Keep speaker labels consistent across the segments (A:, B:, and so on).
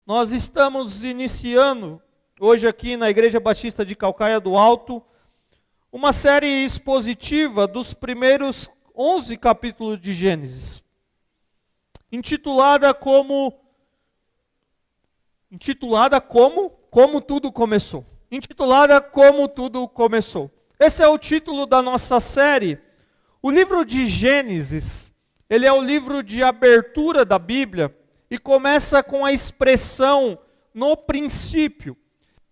A: Nós estamos iniciando, hoje aqui na Igreja Batista de Calcaia do Alto, uma série expositiva dos primeiros 11 capítulos de Gênesis, intitulada como tudo começou. Intitulada Como Tudo Começou. Esse é o título da nossa série. O livro de Gênesis, ele é o livro de abertura da Bíblia e começa com a expressão no princípio.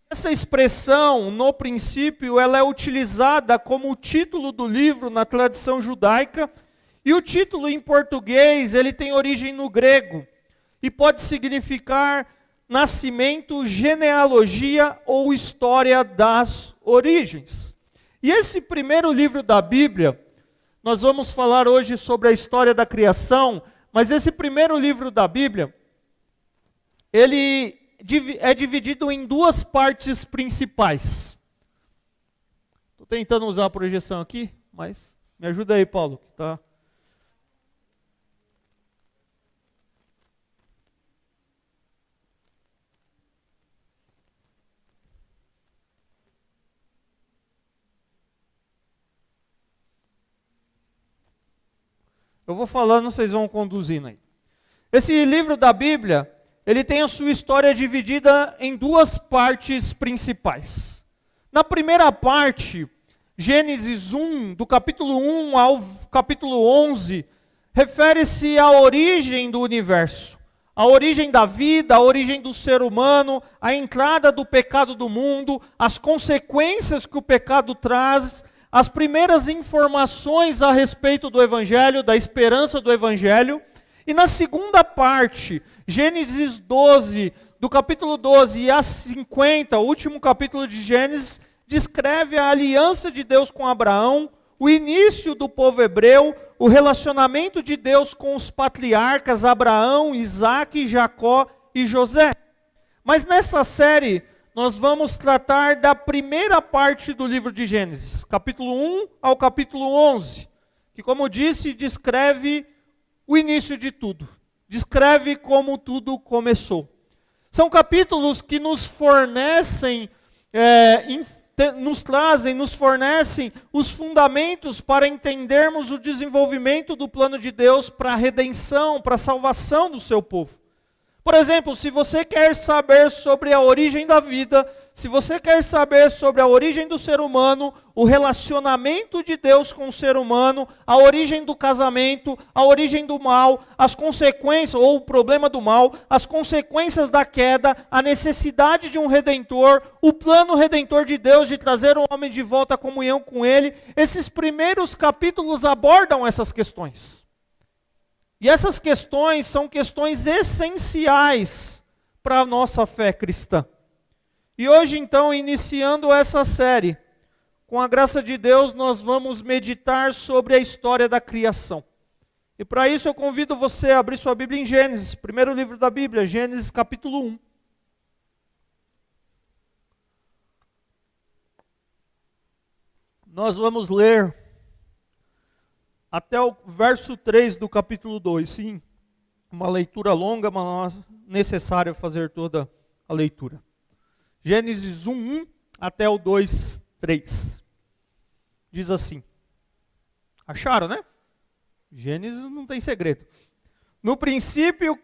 A: Essa expressão no princípio, ela é utilizada como o título do livro na tradição judaica, e o título em português, ele tem origem no grego e pode significar nascimento, genealogia ou história das origens. E esse primeiro livro da Bíblia, nós vamos falar hoje sobre a história da criação, mas esse primeiro livro da Bíblia, ele é dividido em duas partes principais. Estou tentando usar a projeção aqui, mas me ajuda aí, Paulo, que tá. Eu vou falando, vocês vão conduzindo aí. Esse livro da Bíblia, ele tem a sua história dividida em duas partes principais. Na primeira parte, Gênesis 1, do capítulo 1 ao capítulo 11, refere-se à origem do universo, a origem da vida, a origem do ser humano, a entrada do pecado do mundo, as consequências que o pecado traz, as primeiras informações a respeito do Evangelho, da esperança do Evangelho. E na segunda parte, Gênesis 12, do capítulo 12 a 50, o último capítulo de Gênesis, descreve a aliança de Deus com Abraão, o início do povo hebreu, o relacionamento de Deus com os patriarcas Abraão, Isaque, Jacó e José. Mas nessa série, nós vamos tratar da primeira parte do livro de Gênesis, capítulo 1 ao capítulo 11, que, como disse, descreve o início de tudo, descreve como tudo começou. São capítulos que nos fornecem, nos fornecem os fundamentos para entendermos o desenvolvimento do plano de Deus para a redenção, para a salvação do seu povo. Por exemplo, se você quer saber sobre a origem da vida, se você quer saber sobre a origem do ser humano, o relacionamento de Deus com o ser humano, a origem do casamento, a origem do mal, as consequências, ou o problema do mal, as consequências da queda, a necessidade de um redentor, o plano redentor de Deus de trazer o homem de volta à comunhão com Ele, esses primeiros capítulos abordam essas questões. E essas questões são questões essenciais para a nossa fé cristã. E hoje, então, iniciando essa série, com a graça de Deus, nós vamos meditar sobre a história da criação. E para isso eu convido você a abrir sua Bíblia em Gênesis, primeiro livro da Bíblia, Gênesis capítulo 1. Nós vamos ler até o verso 3 do capítulo 2, sim, uma leitura longa, mas necessário fazer toda a leitura. Gênesis 1 até o 2, 3. Diz assim. Acharam, né? Gênesis não tem segredo. No princípio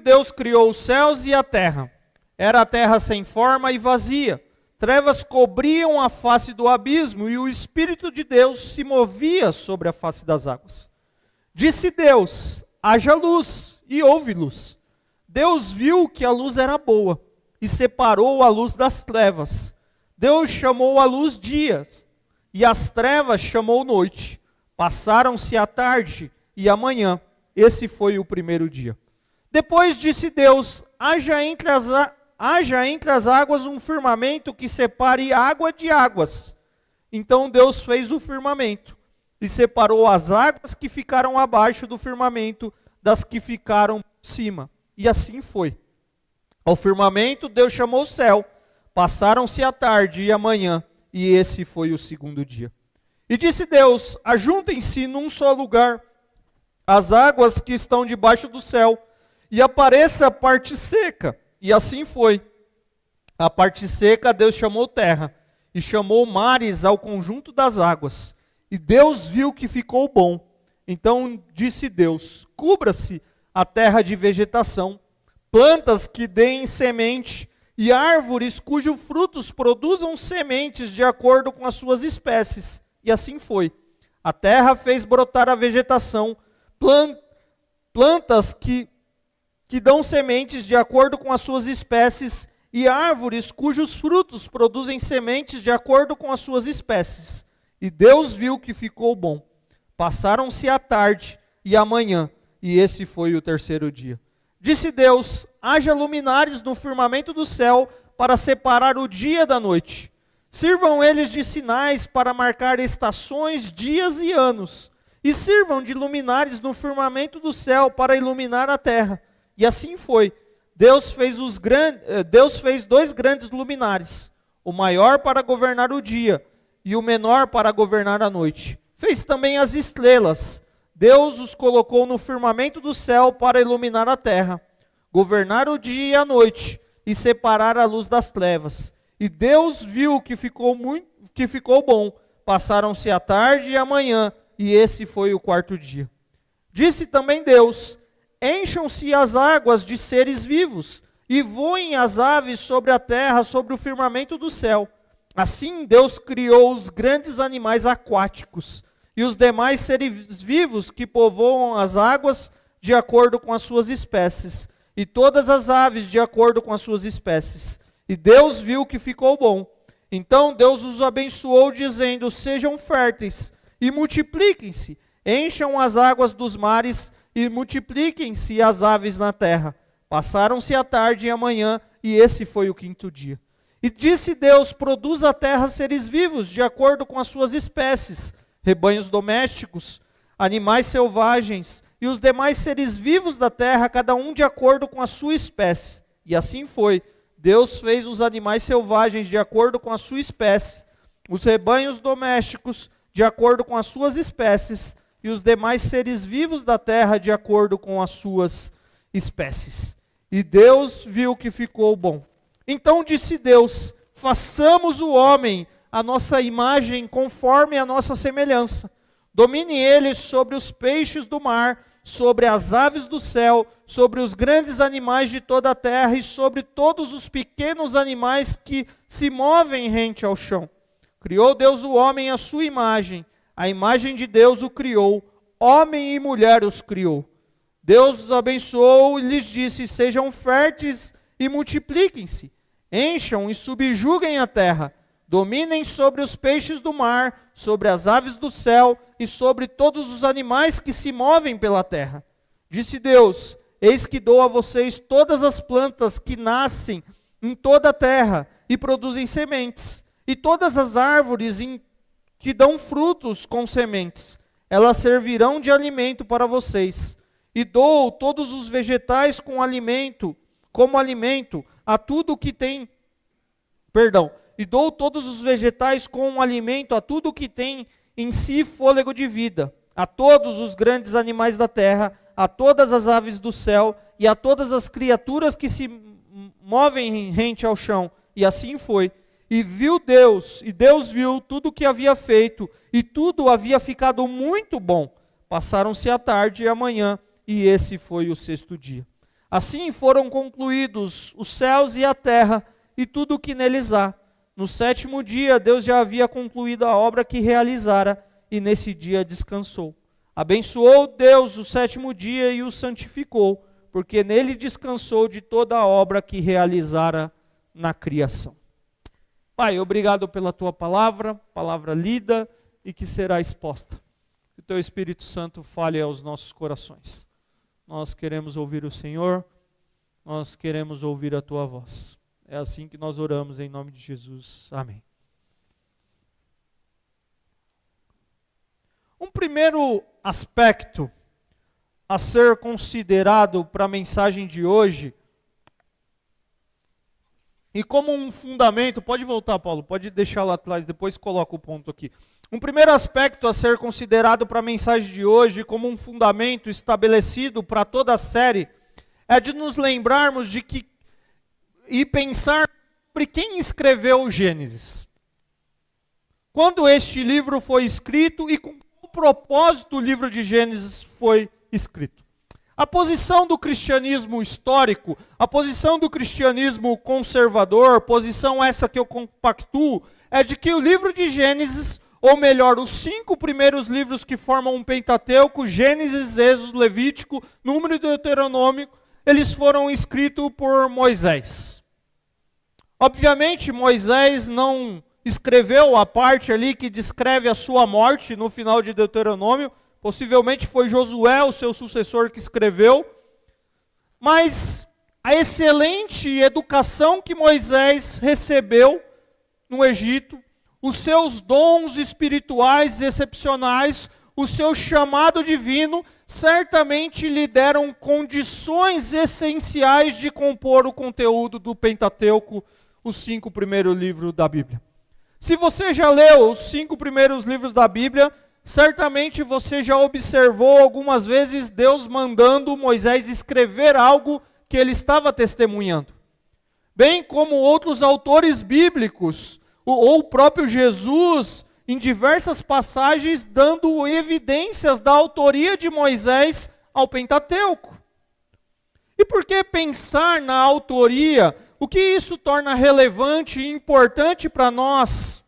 A: Deus criou os céus e a terra. Era a terra sem forma e vazia. Trevas cobriam a face do abismo e o Espírito de Deus se movia sobre a face das águas. Disse Deus, haja luz, e houve luz. Deus viu que a luz era boa e separou a luz das trevas. Deus chamou a luz dias e as trevas chamou noite. Passaram-se a tarde e a manhã. Esse foi o primeiro dia. Depois disse Deus, haja entre as águas um firmamento que separe água de águas. Então Deus fez o firmamento e separou as águas que ficaram abaixo do firmamento das que ficaram por cima. E assim foi. Ao firmamento Deus chamou o céu. Passaram-se a tarde e a manhã, e esse foi o segundo dia. E disse Deus, ajuntem-se num só lugar as águas que estão debaixo do céu, e apareça a parte seca. E assim foi. A parte seca Deus chamou terra, e chamou mares ao conjunto das águas. E Deus viu que ficou bom. Então disse Deus: cubra-se a terra de vegetação, plantas que deem semente, e árvores cujos frutos produzam sementes de acordo com as suas espécies. E assim foi. A terra fez brotar a vegetação, plantas que dão sementes de acordo com as suas espécies, e árvores cujos frutos produzem sementes de acordo com as suas espécies. E Deus viu que ficou bom. Passaram-se a tarde e a manhã, e esse foi o terceiro dia. Disse Deus: haja luminares no firmamento do céu para separar o dia da noite. Sirvam eles de sinais para marcar estações, dias e anos. E sirvam de luminares no firmamento do céu para iluminar a terra. E assim foi. Deus fez 2 grandes luminares, o maior para governar o dia e o menor para governar a noite. Fez também as estrelas. Deus os colocou no firmamento do céu para iluminar a terra, governar o dia e a noite e separar a luz das trevas. E Deus viu que ficou bom. Passaram-se a tarde e a manhã, e esse foi o quarto dia. Disse também Deus: encham-se as águas de seres vivos, e voem as aves sobre a terra, sobre o firmamento do céu. Assim Deus criou os grandes animais aquáticos, e os demais seres vivos que povoam as águas de acordo com as suas espécies, e todas as aves de acordo com as suas espécies. E Deus viu que ficou bom. Então Deus os abençoou, dizendo: sejam férteis e multipliquem-se, encham as águas dos mares e multipliquem-se as aves na terra. Passaram-se a tarde e a manhã, e esse foi o quinto dia. E disse Deus: produza a terra seres vivos de acordo com as suas espécies, rebanhos domésticos, animais selvagens, e os demais seres vivos da terra, cada um de acordo com a sua espécie. E assim foi. Deus fez os animais selvagens de acordo com a sua espécie, os rebanhos domésticos de acordo com as suas espécies, e os demais seres vivos da terra de acordo com as suas espécies. E Deus viu que ficou bom. Então disse Deus: façamos o homem a nossa imagem, conforme a nossa semelhança. Domine ele sobre os peixes do mar, sobre as aves do céu, sobre os grandes animais de toda a terra e sobre todos os pequenos animais que se movem rente ao chão. Criou Deus o homem à sua imagem, a imagem de Deus o criou, homem e mulher os criou. Deus os abençoou e lhes disse: sejam férteis e multipliquem-se, encham e subjuguem a terra, dominem sobre os peixes do mar, sobre as aves do céu e sobre todos os animais que se movem pela terra. Disse Deus: eis que dou a vocês todas as plantas que nascem em toda a terra e produzem sementes, e todas as árvores que dão frutos com sementes. Elas servirão de alimento para vocês. E dou todos os vegetais como alimento a tudo que tem, e dou todos os vegetais como alimento a tudo que tem em si fôlego de vida, a todos os grandes animais da terra, a todas as aves do céu e a todas as criaturas que se movem rente ao chão. E assim foi. E Deus viu tudo o que havia feito, e tudo havia ficado muito bom. Passaram-se a tarde e a manhã, e esse foi o sexto dia. Assim foram concluídos os céus e a terra, e tudo o que neles há. No sétimo dia, Deus já havia concluído a obra que realizara, e nesse dia descansou. Abençoou Deus o sétimo dia e o santificou, porque nele descansou de toda a obra que realizara na criação. Pai, obrigado pela tua palavra lida e que será exposta. Que o teu Espírito Santo fale aos nossos corações. Nós queremos ouvir o Senhor, nós queremos ouvir a tua voz. É assim que nós oramos em nome de Jesus. Amém. Um primeiro aspecto a ser considerado para a mensagem de hoje, e como um fundamento, pode voltar, Paulo, pode deixar lá atrás, depois coloca o ponto aqui. Um primeiro aspecto a ser considerado para a mensagem de hoje, como um fundamento estabelecido para toda a série, é de nos lembrarmos de que e pensar sobre quem escreveu o Gênesis. Quando este livro foi escrito e com qual propósito o livro de Gênesis foi escrito. A posição do cristianismo histórico, a posição do cristianismo conservador, posição essa que eu compactuo, é de que o livro de Gênesis, ou melhor, os 5 primeiros livros que formam um Pentateuco, Gênesis, Êxodo, Levítico, Número e Deuteronômio, eles foram escritos por Moisés. Obviamente, Moisés não escreveu a parte ali que descreve a sua morte no final de Deuteronômio. Possivelmente foi Josué, o seu sucessor, que escreveu. Mas a excelente educação que Moisés recebeu no Egito, os seus dons espirituais excepcionais, o seu chamado divino, certamente lhe deram condições essenciais de compor o conteúdo do Pentateuco, os 5 primeiros livros da Bíblia. Se você já leu os 5 primeiros livros da Bíblia, certamente você já observou algumas vezes Deus mandando Moisés escrever algo que ele estava testemunhando. Bem como outros autores bíblicos, ou o próprio Jesus, em diversas passagens, dando evidências da autoria de Moisés ao Pentateuco. E por que pensar na autoria? O que isso torna relevante e importante para nós?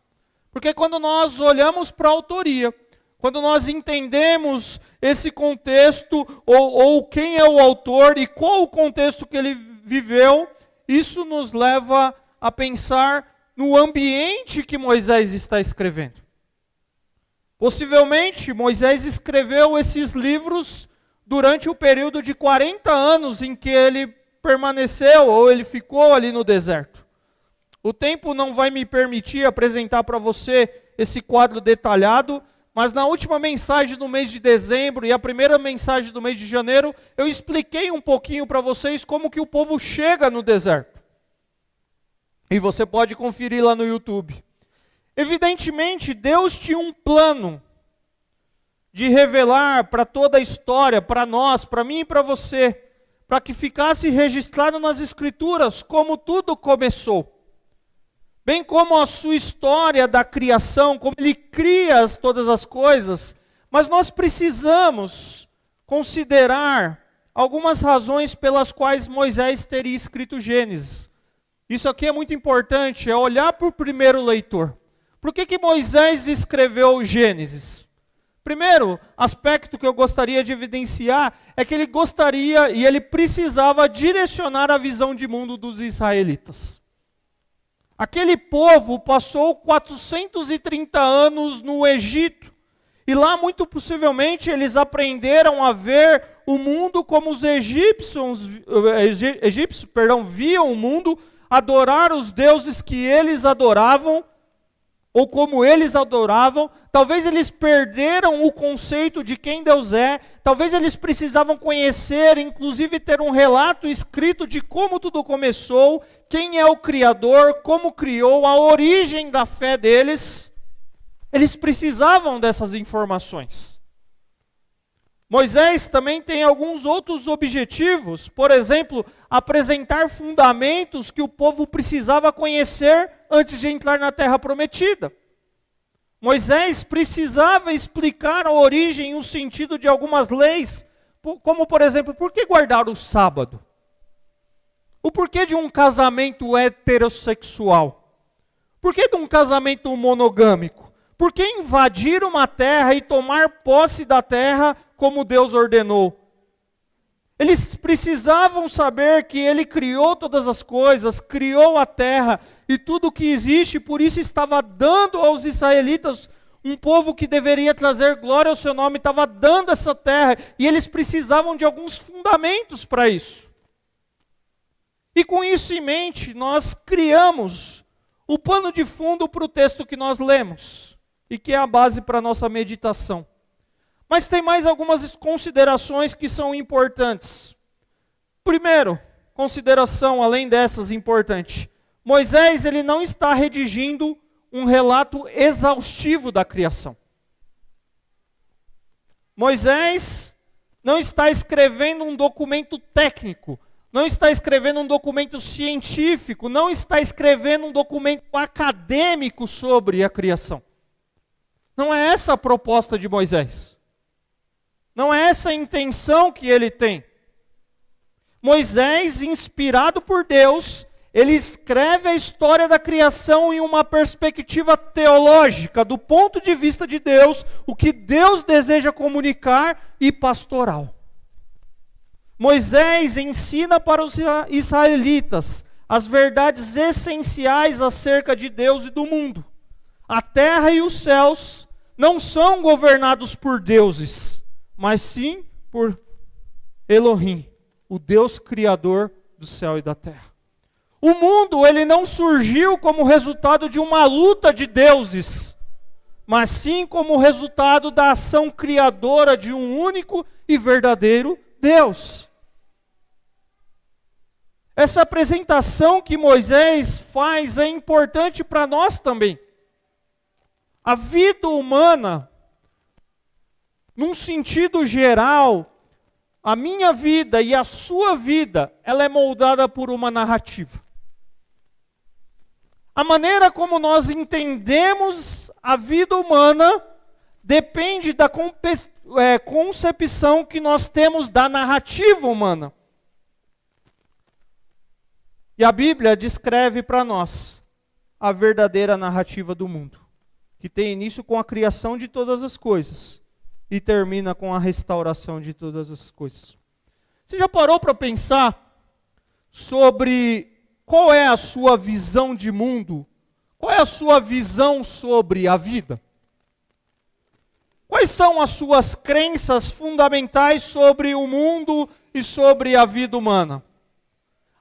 A: Porque quando nós olhamos para a autoria, quando nós entendemos esse contexto, ou quem é o autor e qual o contexto que ele viveu, isso nos leva a pensar no ambiente que Moisés está escrevendo. Possivelmente, Moisés escreveu esses livros durante o período de 40 anos em que ele permaneceu, ou ele ficou ali no deserto. O tempo não vai me permitir apresentar para você esse quadro detalhado, mas na última mensagem do mês de dezembro e a primeira mensagem do mês de janeiro, eu expliquei um pouquinho para vocês como que o povo chega no deserto. E você pode conferir lá no YouTube. Evidentemente, Deus tinha um plano de revelar para toda a história, para nós, para mim e para você, para que ficasse registrado nas Escrituras como tudo começou. Bem como a sua história da criação, como ele cria todas as coisas, mas nós precisamos considerar algumas razões pelas quais Moisés teria escrito Gênesis. Isso aqui é muito importante, é olhar para o primeiro leitor. Por que Moisés escreveu Gênesis? Primeiro aspecto que eu gostaria de evidenciar é que ele gostaria e ele precisava direcionar a visão de mundo dos israelitas. Aquele povo passou 430 anos no Egito, e lá muito possivelmente eles aprenderam a ver o mundo como os egípcios viam o mundo, adorar os deuses que eles adoravam, ou como eles adoravam. Talvez eles perderam o conceito de quem Deus é, talvez eles precisavam conhecer, inclusive ter um relato escrito de como tudo começou, quem é o Criador, como criou, a origem da fé deles. Eles precisavam dessas informações. Moisés também tem alguns outros objetivos, por exemplo, apresentar fundamentos que o povo precisava conhecer antes de entrar na terra prometida. Moisés precisava explicar a origem e o sentido de algumas leis, como por exemplo, por que guardar o sábado? O porquê de um casamento heterossexual? Por que de um casamento monogâmico? Por que invadir uma terra e tomar posse da terra como Deus ordenou? Eles precisavam saber que Ele criou todas as coisas, criou a terra e tudo o que existe, por isso estava dando aos israelitas, um povo que deveria trazer glória ao seu nome, estava dando essa terra, e eles precisavam de alguns fundamentos para isso. E com isso em mente, nós criamos o pano de fundo para o texto que nós lemos, e que é a base para a nossa meditação. Mas tem mais algumas considerações que são importantes. Primeiro, consideração além dessas importante. Moisés, ele não está redigindo um relato exaustivo da criação. Moisés não está escrevendo um documento técnico, não está escrevendo um documento científico, não está escrevendo um documento acadêmico sobre a criação. Não é essa a proposta de Moisés. Não é essa a intenção que ele tem. Moisés, inspirado por Deus, ele escreve a história da criação em uma perspectiva teológica, do ponto de vista de Deus, o que Deus deseja comunicar e pastoral. Moisés ensina para os israelitas as verdades essenciais acerca de Deus e do mundo. A terra e os céus não são governados por deuses, mas sim por Elohim, o Deus criador do céu e da terra. O mundo, ele não surgiu como resultado de uma luta de deuses, mas sim como resultado da ação criadora de um único e verdadeiro Deus. Essa apresentação que Moisés faz é importante para nós também. A vida humana, num sentido geral, a minha vida e a sua vida, ela é moldada por uma narrativa. A maneira como nós entendemos a vida humana depende da concepção que nós temos da narrativa humana. E a Bíblia descreve para nós a verdadeira narrativa do mundo, que tem início com a criação de todas as coisas e termina com a restauração de todas as coisas. Você já parou para pensar sobre qual é a sua visão de mundo? Qual é a sua visão sobre a vida? Quais são as suas crenças fundamentais sobre o mundo e sobre a vida humana?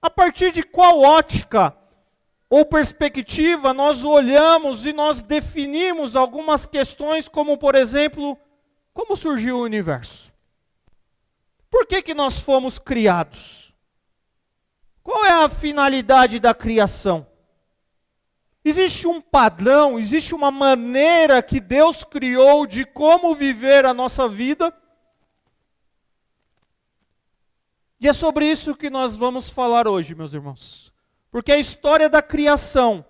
A: A partir de qual ótica ou perspectiva nós olhamos e nós definimos algumas questões, como por exemplo, como surgiu o universo? Por que nós fomos criados? Qual é a finalidade da criação? Existe um padrão, existe uma maneira que Deus criou de como viver a nossa vida? E é sobre isso que nós vamos falar hoje, meus irmãos. Porque a história da criação,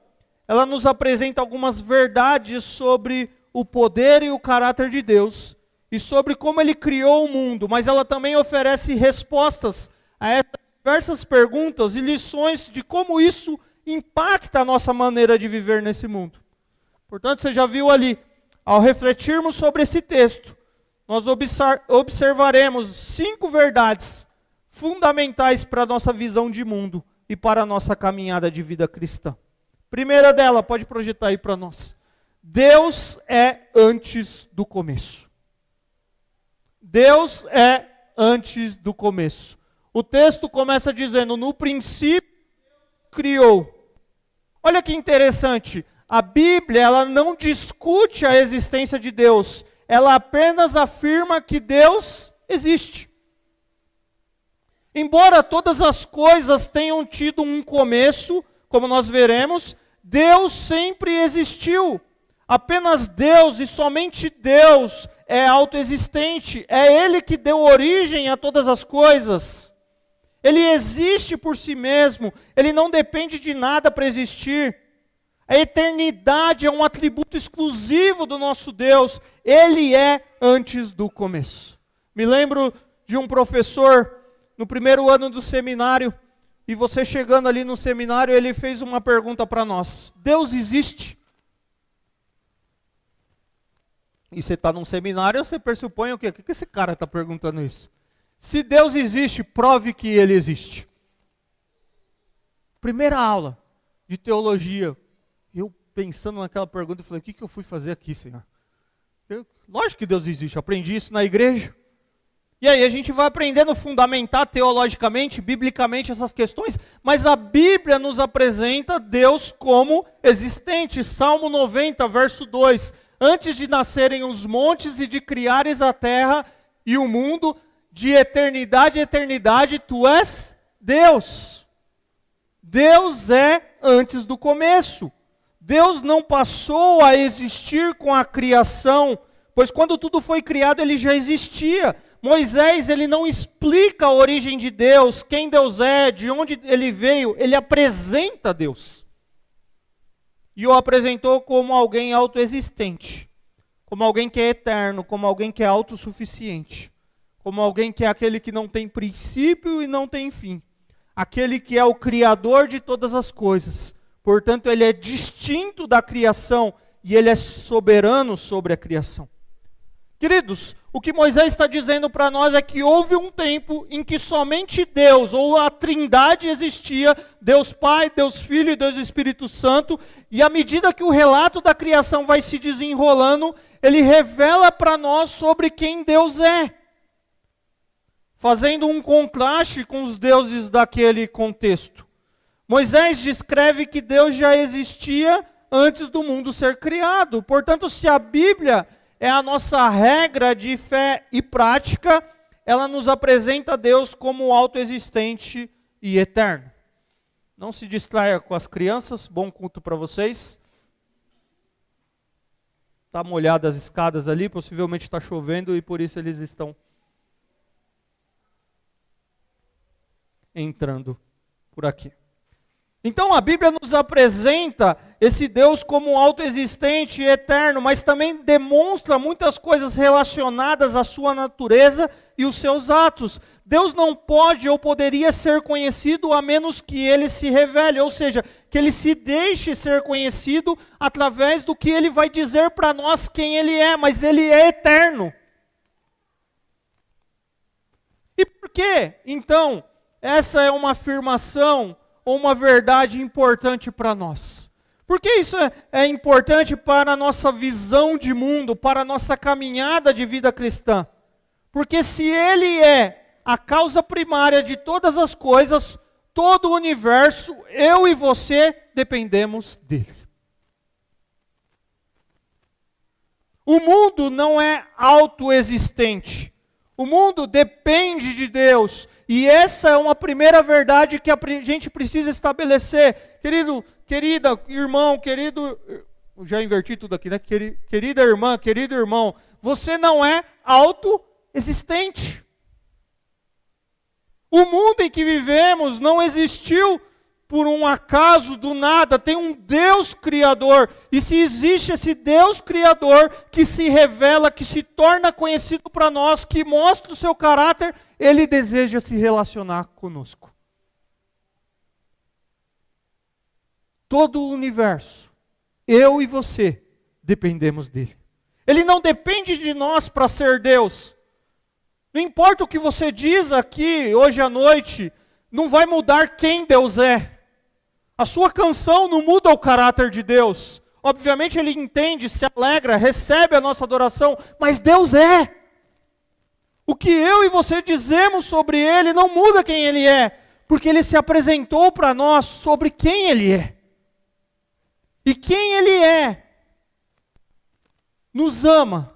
A: ela nos apresenta algumas verdades sobre o poder e o caráter de Deus, e sobre como Ele criou o mundo, mas ela também oferece respostas a essas diversas perguntas e lições de como isso impacta a nossa maneira de viver nesse mundo. Portanto, você já viu ali, ao refletirmos sobre esse texto, nós observaremos 5 verdades fundamentais para a nossa visão de mundo e para a nossa caminhada de vida cristã. Primeira dela, pode projetar aí para nós. Deus é antes do começo. Deus é antes do começo. O texto começa dizendo, no princípio criou. Olha que interessante, a Bíblia ela não discute a existência de Deus, ela apenas afirma que Deus existe. Embora todas as coisas tenham tido um começo, como nós veremos, Deus sempre existiu. Apenas Deus e somente Deus é autoexistente. É Ele que deu origem a todas as coisas. Ele existe por si mesmo. Ele não depende de nada para existir. A eternidade é um atributo exclusivo do nosso Deus. Ele é antes do começo. Me lembro de um professor no primeiro ano do seminário, e você chegando ali no seminário, ele fez uma pergunta para nós. Deus existe? E você está num seminário, você pressupõe o quê? Por que esse cara está perguntando isso? Se Deus existe, prove que Ele existe. Primeira aula de teologia. Eu pensando naquela pergunta, eu falei, o que eu fui fazer aqui, Senhor? Lógico que Deus existe, eu aprendi isso na igreja. E aí a gente vai aprendendo a fundamentar teologicamente, biblicamente essas questões, mas a Bíblia nos apresenta Deus como existente. Salmo 90, verso 2. Antes de nascerem os montes e de criares a terra e o mundo, de eternidade a eternidade, tu és Deus. Deus é antes do começo. Deus não passou a existir com a criação, pois quando tudo foi criado ele já existia. Moisés, ele não explica a origem de Deus, quem Deus é, de onde ele veio, ele apresenta Deus. E o apresentou como alguém autoexistente, como alguém que é eterno, como alguém que é autossuficiente, como alguém que é aquele que não tem princípio e não tem fim, aquele que é o criador de todas as coisas. Portanto, ele é distinto da criação e ele é soberano sobre a criação. Queridos, o que Moisés está dizendo para nós é que houve um tempo em que somente Deus, ou a Trindade existia, Deus Pai, Deus Filho e Deus Espírito Santo, e à medida que o relato da criação vai se desenrolando, ele revela para nós sobre quem Deus é, fazendo um contraste com os deuses daquele contexto. Moisés descreve que Deus já existia antes do mundo ser criado. Portanto, se a Bíblia é a nossa regra de fé e prática, ela nos apresenta Deus como autoexistente e eterno. Não se distraia com as crianças, bom culto para vocês. Está molhada as escadas ali, possivelmente está chovendo e por isso eles estão entrando por aqui. Então a Bíblia nos apresenta esse Deus como autoexistente e eterno, mas também demonstra muitas coisas relacionadas à sua natureza e os seus atos. Deus não pode ou poderia ser conhecido a menos que ele se revele, ou seja, que ele se deixe ser conhecido através do que ele vai dizer para nós quem ele é, mas ele é eterno. E por quê? Então, essa é uma afirmação ou uma verdade importante para nós. Por que isso é importante para a nossa visão de mundo, para a nossa caminhada de vida cristã? Porque se Ele é a causa primária de todas as coisas, todo o universo, eu e você dependemos dEle. O mundo não é autoexistente. O mundo depende de Deus. E essa é uma primeira verdade que a gente precisa estabelecer. Querida irmão, já inverti tudo aqui, né? Querida irmã, querido irmão, você não é autoexistente. O mundo em que vivemos não existiu por um acaso do nada, tem um Deus Criador. E se existe esse Deus Criador que se revela, que se torna conhecido para nós, que mostra o seu caráter, Ele deseja se relacionar conosco. Todo o universo, eu e você, dependemos dEle. Ele não depende de nós para ser Deus. Não importa o que você diz aqui hoje à noite, não vai mudar quem Deus é. A sua canção não muda o caráter de Deus. Obviamente Ele entende, se alegra, recebe a nossa adoração, mas Deus é. O que eu e você dizemos sobre Ele não muda quem Ele é, porque Ele se apresentou para nós sobre quem Ele é. E quem Ele é, nos ama,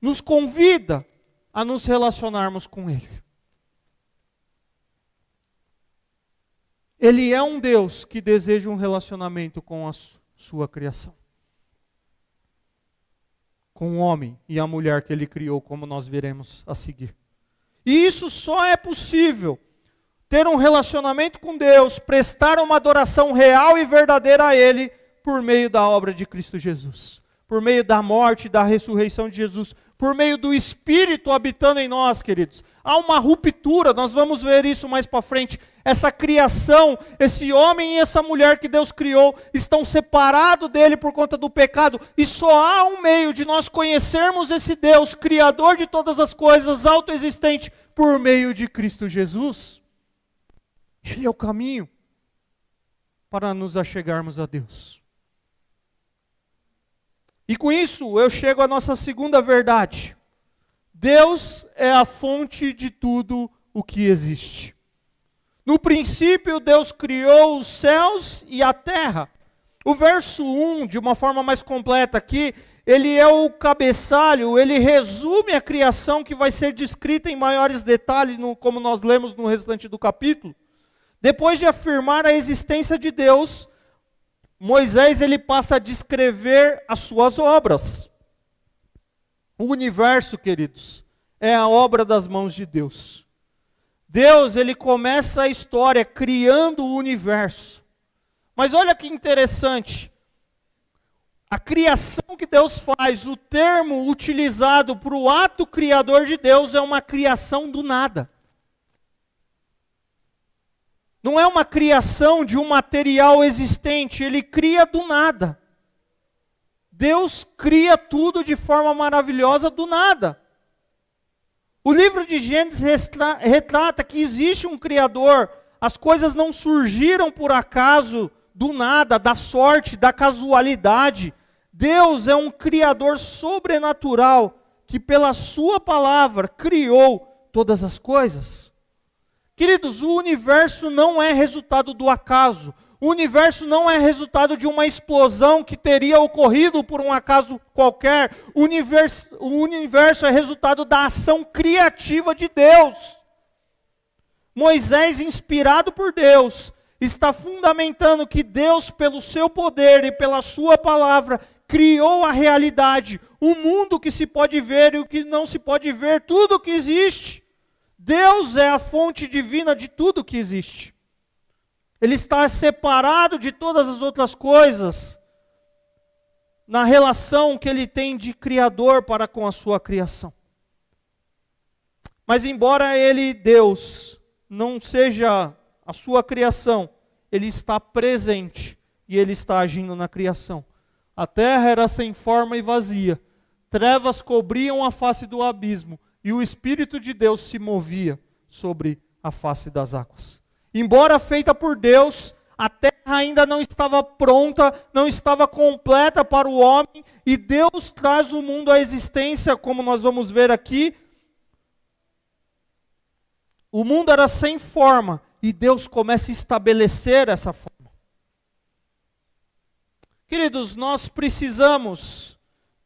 A: nos convida a nos relacionarmos com Ele. Ele é um Deus que deseja um relacionamento com a sua criação. Com o homem e a mulher que Ele criou, como nós veremos a seguir. E isso só é possível, ter um relacionamento com Deus, prestar uma adoração real e verdadeira a Ele, por meio da obra de Cristo Jesus. Por meio da morte e da ressurreição de Jesus. Por meio do Espírito habitando em nós, queridos. Há uma ruptura, nós vamos ver isso mais para frente. Essa criação, esse homem e essa mulher que Deus criou, estão separados dele por conta do pecado. E só há um meio de nós conhecermos esse Deus, Criador de todas as coisas, autoexistente, por meio de Cristo Jesus. Ele é o caminho para nos achegarmos a Deus. E com isso eu chego à nossa segunda verdade. Deus é a fonte de tudo o que existe. No princípio, Deus criou os céus e a terra. O verso 1, de uma forma mais completa aqui, ele é o cabeçalho, ele resume a criação que vai ser descrita em maiores detalhes, como nós lemos no restante do capítulo. Depois de afirmar a existência de Deus, Moisés ele passa a descrever as suas obras. O universo, queridos, é a obra das mãos de Deus. Deus, ele começa a história criando o universo. Mas olha que interessante. A criação que Deus faz, o termo utilizado para o ato criador de Deus é uma criação do nada. Não é uma criação de um material existente, ele cria do nada. Deus cria tudo de forma maravilhosa do nada. O livro de Gênesis retrata que existe um Criador, as coisas não surgiram por acaso, do nada, da sorte, da casualidade. Deus é um Criador sobrenatural, que pela sua palavra criou todas as coisas. Queridos, o universo não é resultado do acaso. O universo não é resultado de uma explosão que teria ocorrido por um acaso qualquer. O universo é resultado da ação criativa de Deus. Moisés, inspirado por Deus, está fundamentando que Deus, pelo seu poder e pela sua palavra, criou a realidade, o mundo que se pode ver e o que não se pode ver, tudo que existe. Deus é a fonte divina de tudo que existe. Ele está separado de todas as outras coisas na relação que ele tem de Criador para com a sua criação. Mas embora ele, Deus, não seja a sua criação, ele está presente e ele está agindo na criação. A terra era sem forma e vazia, trevas cobriam a face do abismo, e o Espírito de Deus se movia sobre a face das águas. Embora feita por Deus, a terra ainda não estava pronta, não estava completa para o homem, e Deus traz o mundo à existência, como nós vamos ver aqui. O mundo era sem forma, e Deus começa a estabelecer essa forma. Queridos, nós precisamos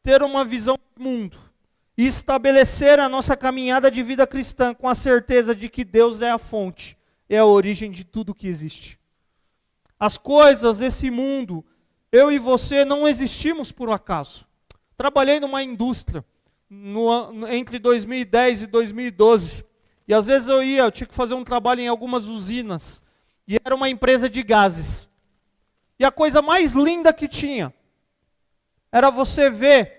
A: ter uma visão do mundo e estabelecer a nossa caminhada de vida cristã com a certeza de que Deus é a fonte, é a origem de tudo que existe. As coisas, esse mundo, eu e você não existimos por um acaso. Trabalhei numa indústria entre 2010 e 2012. E às vezes eu tinha que fazer um trabalho em algumas usinas. E era uma empresa de gases. E a coisa mais linda que tinha era você ver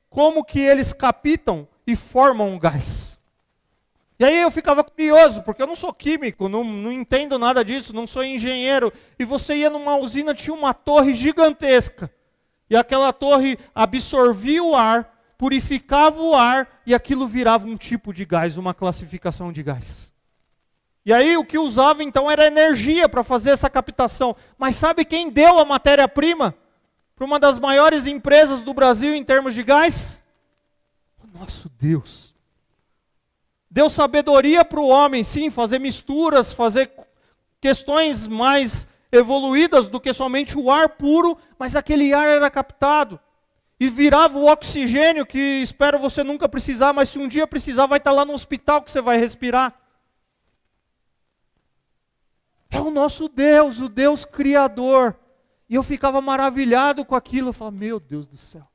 A: como que eles captam e formam um gás. E aí eu ficava curioso, porque eu não sou químico, não entendo nada disso, não sou engenheiro. E você ia numa usina, tinha uma torre gigantesca. E aquela torre absorvia o ar, purificava o ar, e aquilo virava um tipo de gás, uma classificação de gás. E aí o que usava então era energia para fazer essa captação. Mas sabe quem deu a matéria-prima para uma das maiores empresas do Brasil em termos de gás? O nosso Deus. Deu sabedoria para o homem, sim, fazer misturas, fazer questões mais evoluídas do que somente o ar puro, mas aquele ar era captado. E virava o oxigênio que espero você nunca precisar, mas se um dia precisar vai estar lá no hospital que você vai respirar. É o nosso Deus, o Deus Criador. E eu ficava maravilhado com aquilo, eu falava, meu Deus do céu.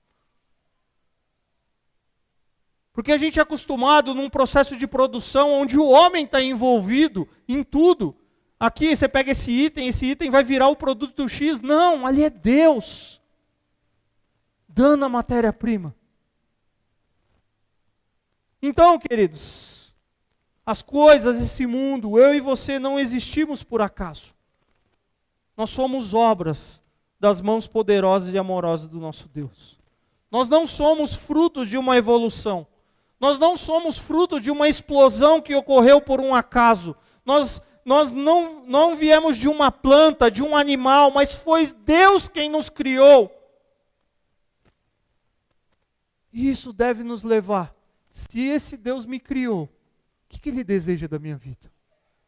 A: Porque a gente é acostumado num processo de produção onde o homem está envolvido em tudo. Aqui você pega esse item vai virar o produto X. Não, ali é Deus dando a matéria-prima. Então, queridos, as coisas, esse mundo, eu e você não existimos por acaso. Nós somos obras das mãos poderosas e amorosas do nosso Deus. Nós não somos frutos de uma evolução. Nós não somos fruto de uma explosão que ocorreu por um acaso. Nós não viemos de uma planta, de um animal, mas foi Deus quem nos criou. E isso deve nos levar. Se esse Deus me criou, o que Ele deseja da minha vida?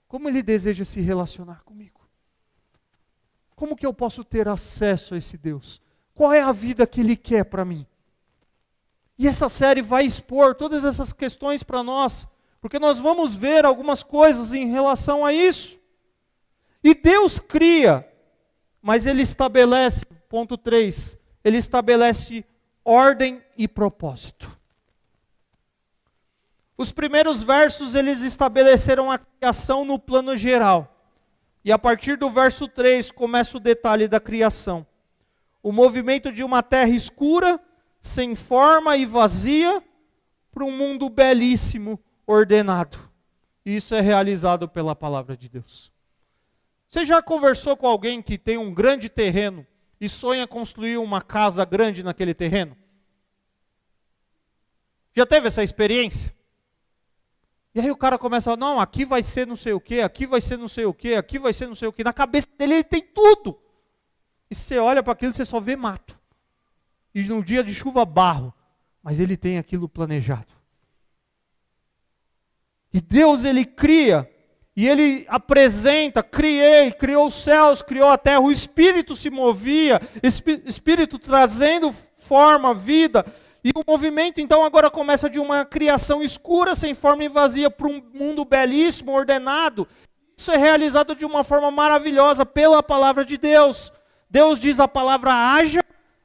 A: Como Ele deseja se relacionar comigo? Como que eu posso ter acesso a esse Deus? Qual é a vida que Ele quer para mim? E essa série vai expor todas essas questões para nós, porque nós vamos ver algumas coisas em relação a isso. E Deus cria, mas Ele estabelece ponto 3, ele estabelece ordem e propósito. Os primeiros versos, eles estabeleceram a criação no plano geral. E a partir do verso 3, começa o detalhe da criação. O movimento de uma terra escura, sem forma e vazia, para um mundo belíssimo, ordenado. E isso é realizado pela palavra de Deus. Você já conversou com alguém que tem um grande terreno e sonha construir uma casa grande naquele terreno? Já teve essa experiência? E aí o cara começa a falar, não, aqui vai ser não sei o quê, aqui vai ser não sei o quê, aqui vai ser não sei o quê. Na cabeça dele ele tem tudo. E você olha para aquilo e você só vê mato. E num dia de chuva, barro. Mas ele tem aquilo planejado. E Deus, ele cria, e ele apresenta, criou os céus, criou a terra, o Espírito se movia, Espírito trazendo forma, vida. E o movimento então agora começa de uma criação escura, sem forma e vazia, para um mundo belíssimo, ordenado. Isso é realizado de uma forma maravilhosa pela palavra de Deus. Deus diz a palavra haja,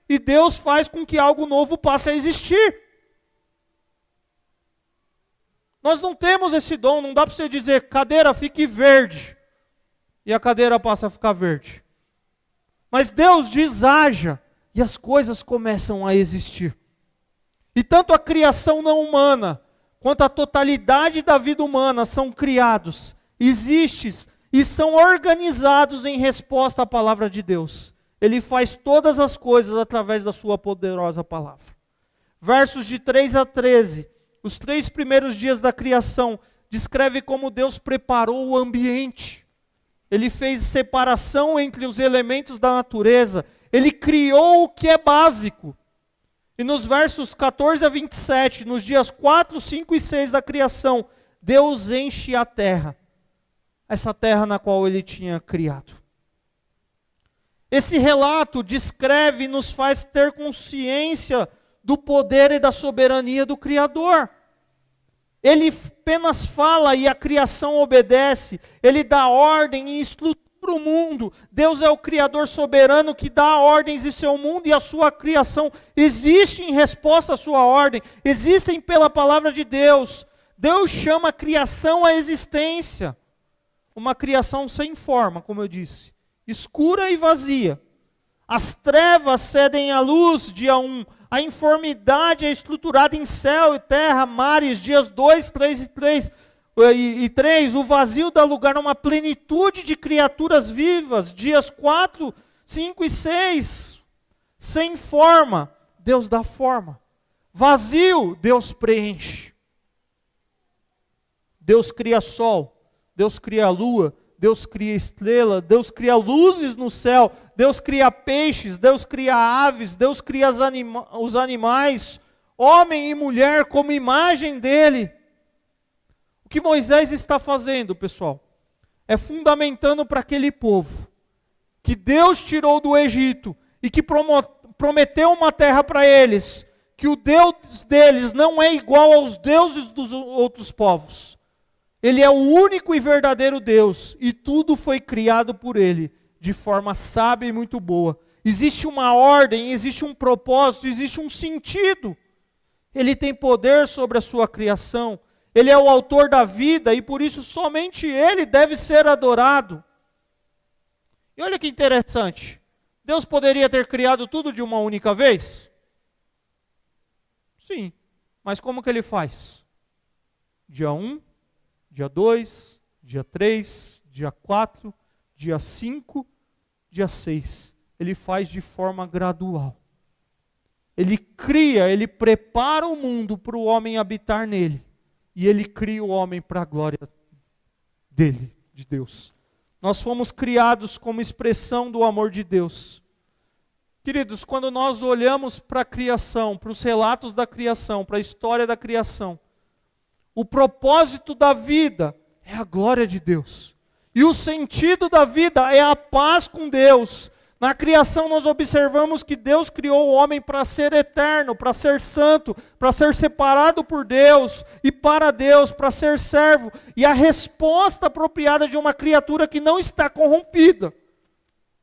A: e Deus faz com que algo novo passe a existir. Nós não temos esse dom, não dá para você dizer, cadeira, fique verde, e a cadeira passa a ficar verde. Mas Deus diz haja, e as coisas começam a existir. E tanto a criação não humana, quanto a totalidade da vida humana são criados, existem e são organizados em resposta à palavra de Deus. Ele faz todas as coisas através da sua poderosa palavra. Versos de 3 a 13, os 3 primeiros dias da criação, descreve como Deus preparou o ambiente. Ele fez separação entre os elementos da natureza. Ele criou o que é básico. E nos versos 14 a 27, nos dias 4, 5 e 6 da criação, Deus enche a terra. Essa terra na qual ele tinha criado. Esse relato descreve e nos faz ter consciência do poder e da soberania do Criador. Ele apenas fala e a criação obedece. Ele dá ordem e estrutura o mundo. Deus é o Criador soberano que dá ordens em seu mundo e a sua criação existe em resposta à sua ordem. Existem pela palavra de Deus. Deus chama a criação à existência. Uma criação sem forma, como eu disse. Escura e vazia. As trevas cedem à luz, dia 1. A informidade é estruturada em céu e terra, mares, dias 2, 3 e 3. O vazio dá lugar a uma plenitude de criaturas vivas, dias 4, 5 e 6. Sem forma, Deus dá forma. Vazio, Deus preenche. Deus cria sol, Deus cria lua, Deus cria estrela, Deus cria luzes no céu, Deus cria peixes, Deus cria aves, Deus cria os animais, homem e mulher como imagem dele. O que Moisés está fazendo, pessoal, é fundamentando para aquele povo, que Deus tirou do Egito, e que prometeu uma terra para eles, que o Deus deles não é igual aos deuses dos outros povos. Ele é o único e verdadeiro Deus, e tudo foi criado por Ele, de forma sábia e muito boa. Existe uma ordem, existe um propósito, existe um sentido. Ele tem poder sobre a sua criação. Ele é o autor da vida, e por isso somente Ele deve ser adorado. E olha que interessante, Deus poderia ter criado tudo de uma única vez? Sim, mas como que Ele faz? Dia 1, dia 2, dia 3, dia 4, dia 5, dia 6. Ele faz de forma gradual. Ele cria, ele prepara o mundo para o homem habitar nele. E ele cria o homem para a glória dele, de Deus. Nós fomos criados como expressão do amor de Deus. Queridos, quando nós olhamos para a criação, para os relatos da criação, para a história da criação, o propósito da vida é a glória de Deus. E o sentido da vida é a paz com Deus. Na criação nós observamos que Deus criou o homem para ser eterno, para ser santo, para ser separado por Deus e para Deus, para ser servo. E a resposta apropriada de uma criatura que não está corrompida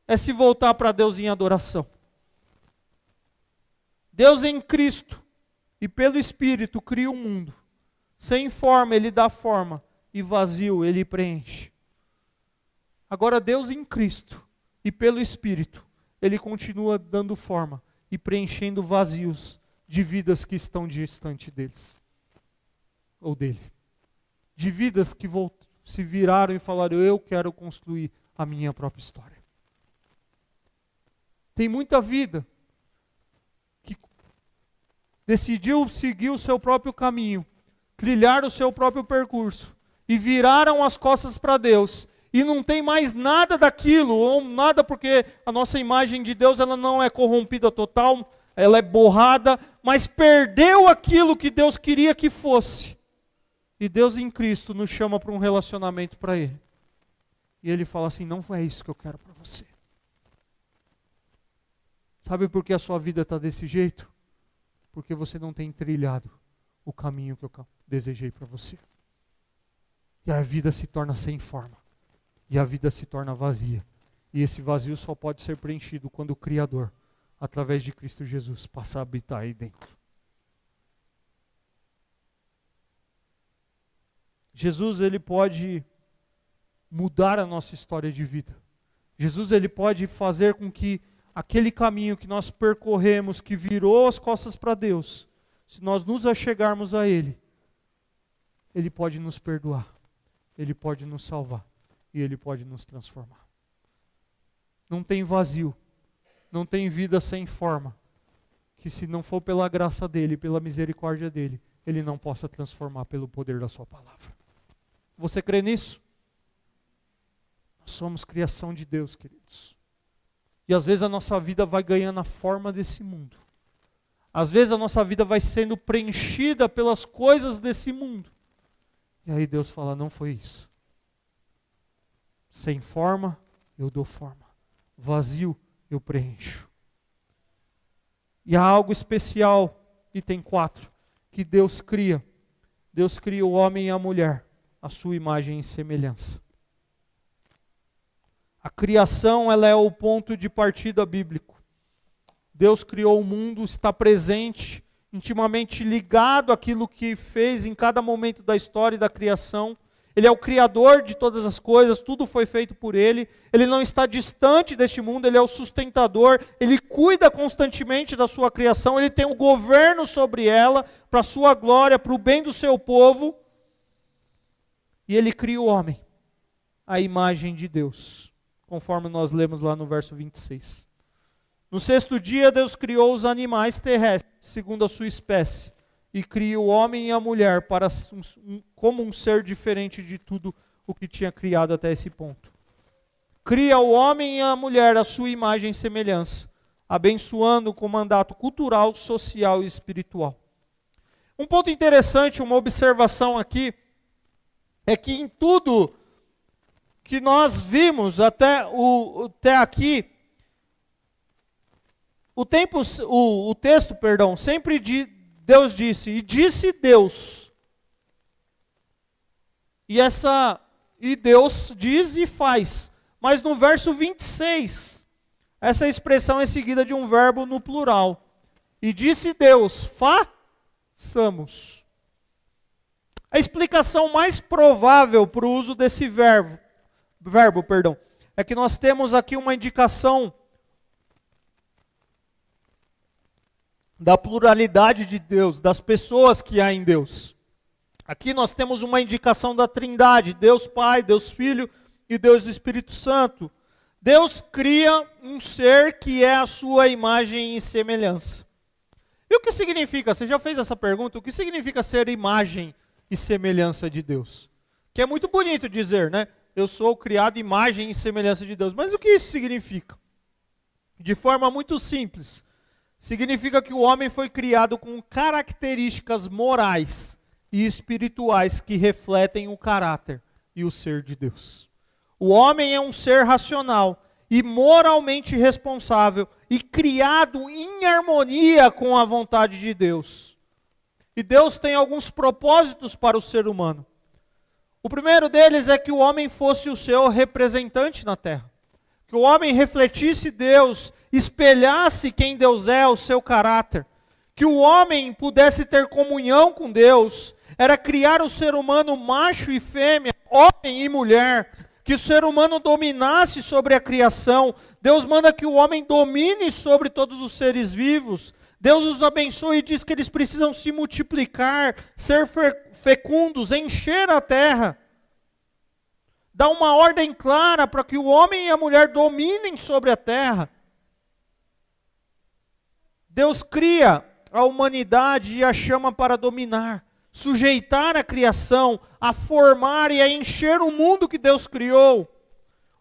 A: é se voltar para Deus em adoração. Deus em Cristo e pelo Espírito cria o mundo. Sem forma Ele dá forma e vazio Ele preenche. Agora Deus em Cristo e pelo Espírito, Ele continua dando forma e preenchendo vazios de vidas que estão distante deles. Ou dele. De vidas que se viraram e falaram, eu quero construir a minha própria história. Tem muita vida que decidiu seguir o seu próprio caminho, trilhar o seu próprio percurso, e viraram as costas para Deus, e não tem mais nada daquilo, ou nada porque a nossa imagem de Deus ela não é corrompida total, ela é borrada, mas perdeu aquilo que Deus queria que fosse. E Deus em Cristo nos chama para um relacionamento para Ele. E Ele fala assim, não é isso que eu quero para você. Sabe por que a sua vida está desse jeito? Porque você não tem trilhado o caminho que eu desejei para você. E a vida se torna sem forma. E a vida se torna vazia. E esse vazio só pode ser preenchido quando o Criador, através de Cristo Jesus, passa a habitar aí dentro. Jesus, Ele pode mudar a nossa história de vida. Jesus, Ele pode fazer com que aquele caminho que nós percorremos, que virou as costas para Deus, se nós nos achegarmos a Ele, Ele pode nos perdoar, Ele pode nos salvar e Ele pode nos transformar. Não tem vazio, não tem vida sem forma, que se não for pela graça dEle, pela misericórdia dEle, Ele não possa transformar pelo poder da sua palavra. Você crê nisso? Nós somos criação de Deus, queridos. E às vezes a nossa vida vai ganhando a forma desse mundo. Às vezes a nossa vida vai sendo preenchida pelas coisas desse mundo. E aí Deus fala, não foi isso. Sem forma, eu dou forma. Vazio, eu preencho. E há algo especial, item 4, que Deus cria. Deus cria o homem e a mulher, a sua imagem e semelhança. A criação, ela é o ponto de partida bíblico. Deus criou o mundo, está presente, intimamente ligado àquilo que fez em cada momento da história e da criação. Ele é o criador de todas as coisas, tudo foi feito por Ele. Ele não está distante deste mundo, Ele é o sustentador. Ele cuida constantemente da sua criação, Ele tem o governo sobre ela, para a sua glória, para o bem do seu povo. E Ele cria o homem, a imagem de Deus, conforme nós lemos lá no verso 26. No sexto dia, Deus criou os animais terrestres, segundo a sua espécie, e cria o homem e a mulher como um ser diferente de tudo o que tinha criado até esse ponto. Cria o homem e a mulher à sua imagem e semelhança, abençoando com mandato cultural, social e espiritual. Um ponto interessante, uma observação aqui, é que em tudo que nós vimos até aqui, o texto, sempre Deus disse, e disse Deus. E Deus diz e faz. Mas no verso 26, essa expressão é seguida de um verbo no plural. E disse Deus, façamos. A explicação mais provável para o uso desse verbo, é que nós temos aqui uma indicação da pluralidade de Deus, das pessoas que há em Deus. Aqui nós temos uma indicação da Trindade, Deus Pai, Deus Filho e Deus Espírito Santo. Deus cria um ser que é a sua imagem e semelhança. E o que significa? Você já fez essa pergunta? O que significa ser imagem e semelhança de Deus? Que é muito bonito dizer, né? Eu sou criado imagem e semelhança de Deus. Mas o que isso significa? De forma muito simples. Significa que o homem foi criado com características morais e espirituais que refletem o caráter e o ser de Deus. O homem é um ser racional e moralmente responsável e criado em harmonia com a vontade de Deus. E Deus tem alguns propósitos para o ser humano. O primeiro deles é que o homem fosse o seu representante na terra. Que o homem refletisse Deus, espelhasse quem Deus é, o seu caráter. que o homem pudesse ter comunhão com Deus, era criar o ser humano macho e fêmea, homem e mulher, que o ser humano dominasse sobre a criação. Deus manda que o homem domine sobre todos os seres vivos. Deus os abençoa e diz que eles precisam se multiplicar, ser fecundos, encher a terra. Dá uma ordem clara para que o homem e a mulher dominem sobre a terra. Deus cria a humanidade e a chama para dominar, sujeitar a criação, a formar e a encher o mundo que Deus criou.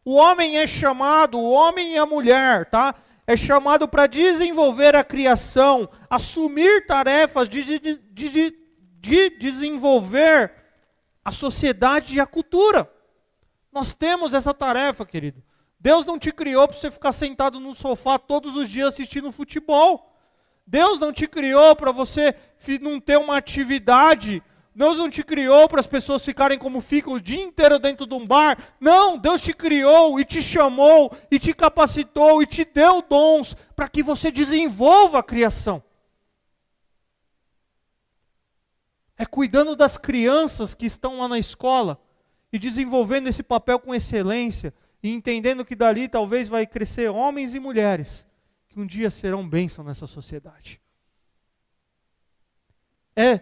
A: O homem é chamado, o homem e a mulher, tá? É chamado para desenvolver a criação, assumir tarefas de desenvolver a sociedade e a cultura. Nós temos essa tarefa, querido. Deus não te criou para você ficar sentado no sofá todos os dias assistindo futebol. Deus não te criou para você não ter uma atividade. Deus não te criou para as pessoas ficarem como ficam o dia inteiro dentro de um bar. Não, Deus te criou e te chamou e te capacitou e te deu dons para que você desenvolva a criação. É cuidando das crianças que estão lá na escola e desenvolvendo esse papel com excelência e entendendo que dali talvez vai crescer homens e mulheres que um dia serão bênção nessa sociedade. É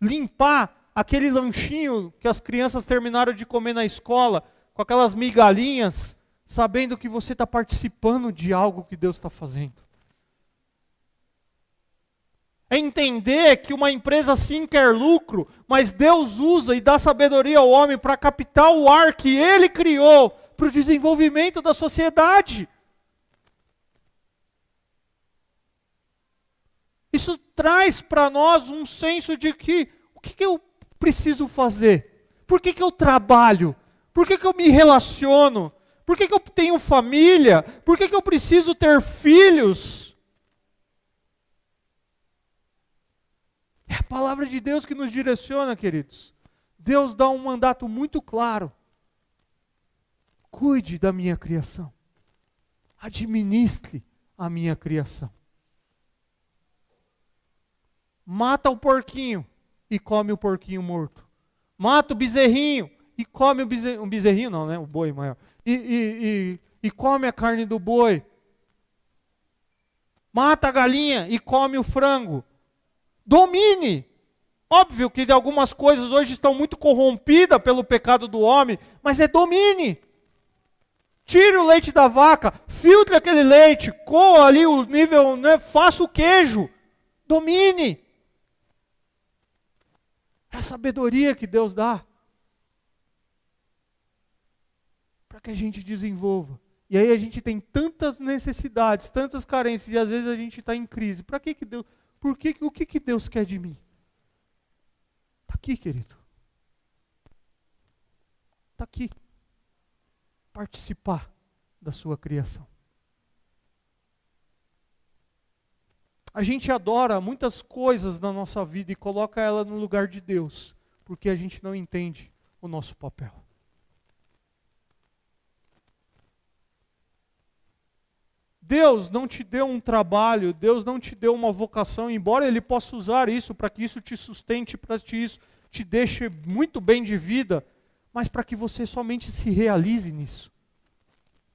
A: limpar aquele lanchinho que as crianças terminaram de comer na escola, com aquelas migalhinhas, sabendo que você está participando de algo que Deus está fazendo. É entender que uma empresa sim quer lucro, mas Deus usa e dá sabedoria ao homem para captar o ar que Ele criou para o desenvolvimento da sociedade. Isso traz para nós um senso de que, o que eu preciso fazer? Por que eu trabalho? Por que eu me relaciono? Por que eu tenho família? Por que eu preciso ter filhos? É a palavra de Deus que nos direciona, queridos. Deus dá um mandato muito claro. Cuide da minha criação. Administre a minha criação. Mata o porquinho e come o porquinho morto. Mata o bezerrinho e come o bezerrinho. Um bezerrinho não, né? O boi maior. E come a carne do boi. Mata a galinha e come o frango. Domine. Óbvio que algumas coisas hoje estão muito corrompidas pelo pecado do homem, mas domine. Tire o leite da vaca, filtre aquele leite, coa ali o nível, né? Faça o queijo. Domine. É a sabedoria que Deus dá para que a gente desenvolva. E aí a gente tem tantas necessidades, tantas carências, e às vezes a gente está em crise. Para que Deus? O que Deus quer de mim? Está aqui, querido. Está aqui. Participar da sua criação. A gente adora muitas coisas na nossa vida e coloca ela no lugar de Deus, porque a gente não entende o nosso papel. Deus não te deu um trabalho, Deus não te deu uma vocação, embora Ele possa usar isso para que isso te sustente, para que isso te deixe muito bem de vida, mas para que você somente se realize nisso.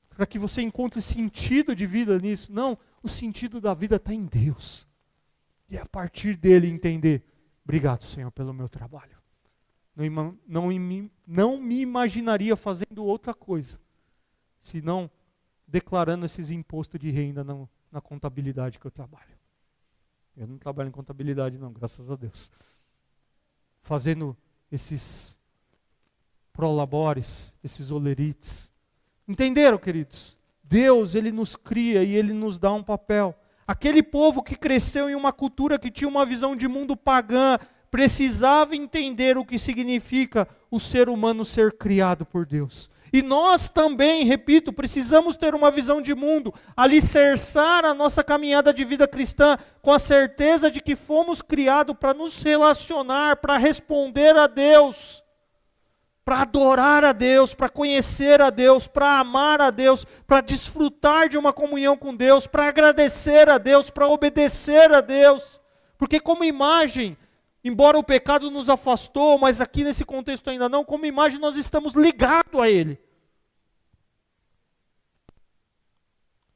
A: Para que você encontre sentido de vida nisso. Não, o sentido da vida está em Deus. E é a partir dele entender, obrigado, Senhor, pelo meu trabalho. Não me imaginaria fazendo outra coisa, senão declarando esses impostos de renda na contabilidade que eu trabalho. Eu não trabalho em contabilidade não, graças a Deus. Fazendo esses prolabores, esses olerites. Entenderam, queridos? Deus, Ele nos cria e Ele nos dá um papel. Aquele povo que cresceu em uma cultura que tinha uma visão de mundo pagã, precisava entender o que significa o ser humano ser criado por Deus. E nós também, repito, precisamos ter uma visão de mundo, alicerçar a nossa caminhada de vida cristã com a certeza de que fomos criados para nos relacionar, para responder a Deus, para adorar a Deus, para conhecer a Deus, para amar a Deus, para desfrutar de uma comunhão com Deus, para agradecer a Deus, para obedecer a Deus. Porque como imagem, embora o pecado nos afastou, mas aqui nesse contexto ainda não, como imagem nós estamos ligados a Ele.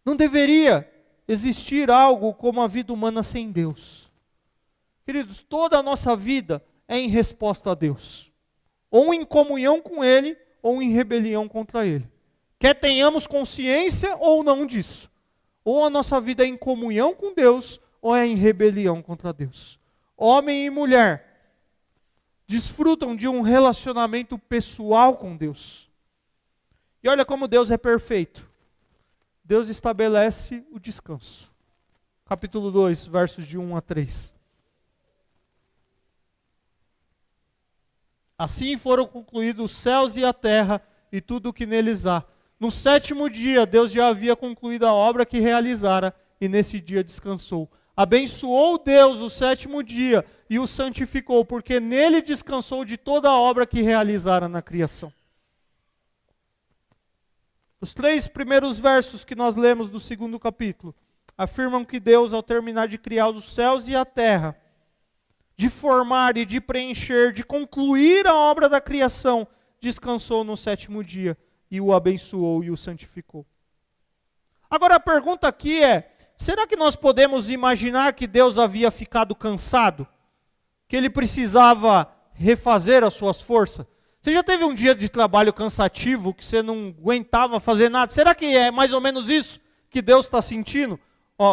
A: Não deveria existir algo como a vida humana sem Deus. Queridos, toda a nossa vida é em resposta a Deus. Ou em comunhão com Ele, ou em rebelião contra Ele. Quer tenhamos consciência ou não disso. Ou a nossa vida é em comunhão com Deus, ou é em rebelião contra Deus. Homem e mulher desfrutam de um relacionamento pessoal com Deus. E olha como Deus é perfeito. Deus estabelece o descanso. Capítulo 2, versos de 1 a 3. Assim foram concluídos os céus e a terra e tudo o que neles há. No 7º dia, Deus já havia concluído a obra que realizara e nesse dia descansou. Abençoou Deus o 7º dia e o santificou, porque nele descansou de toda a obra que realizara na criação. Os 3 primeiros versos que nós lemos do 2º capítulo afirmam que Deus, ao terminar de criar os céus e a terra, de formar e de preencher, de concluir a obra da criação, descansou no 7º dia e o abençoou e o santificou. Agora a pergunta aqui é, será que nós podemos imaginar que Deus havia ficado cansado? Que Ele precisava refazer as suas forças? Você já teve um dia de trabalho cansativo que você não aguentava fazer nada? Será que é mais ou menos isso que Deus está sentindo?